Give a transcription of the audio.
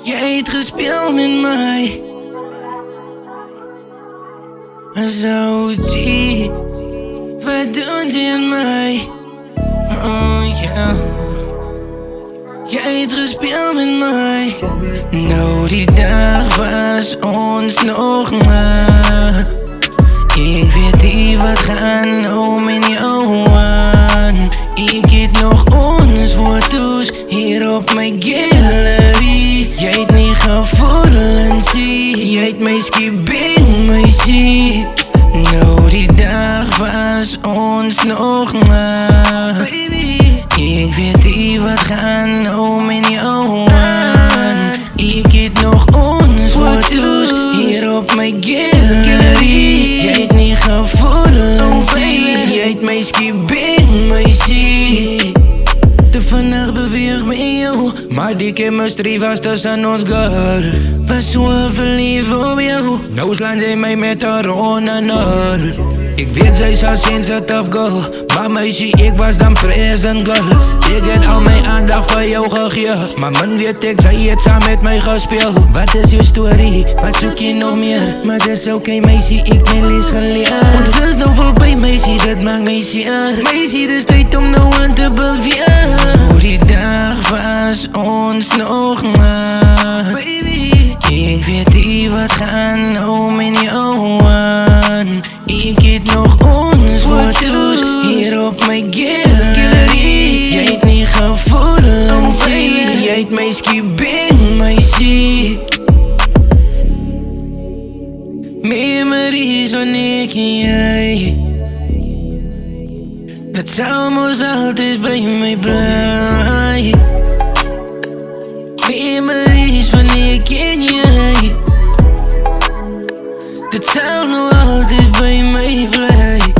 Jij het gespeeld met mij. Zo zie, wat doen ze aan mij? Oh ja. Jij het gespeeld met mij. Nou die dag was ons nog maar. Ik weet niet wat gaan om in jou aan. Ik heb nog ons foto's hier op mijn gallery. Jij het niet gevoelens zie. Jij het mij skipping mij zie. Nou die dag was ons nog maar. Ik weet niet wat gaan om in jou aan. Ik heb nog ons foto's hier op mijn gallery. Jij het niet gevoelens zie. Jij het mij skipping mij zie. De vannacht beweeg met jou, maar die chemistry was tussen ons girl. Was zo verliefd op jou. Nou slaan zij mij met haar ronanol. Ik weet zij zou sensitive girl, maar meisje ik was dan present girl. Ik heb al mijn aandacht voor jou gegeven, maar man weet ik, zij het samen met mij gespeeld. Wat is je story, wat zoek je nog meer? Maar dat is oké meisje, ik ben les geleerd. Ons is nog voorbij meisje, dat maakt mij zeer. Meisje, het is tijd om nou aan te beweren. Hoe die dag was ons nog maar. Ik weet niet wat gaan om in jou aan. Ik heb nog ons foto's hier op mijn gallery. Jij het niet gevoelens zie. Jij het mij skipping mij zie. Memories van ik en jij. Dat zou moest altijd bij mij blijven. Memories van ik en jij. Dat zou nog altijd bij mij blijven.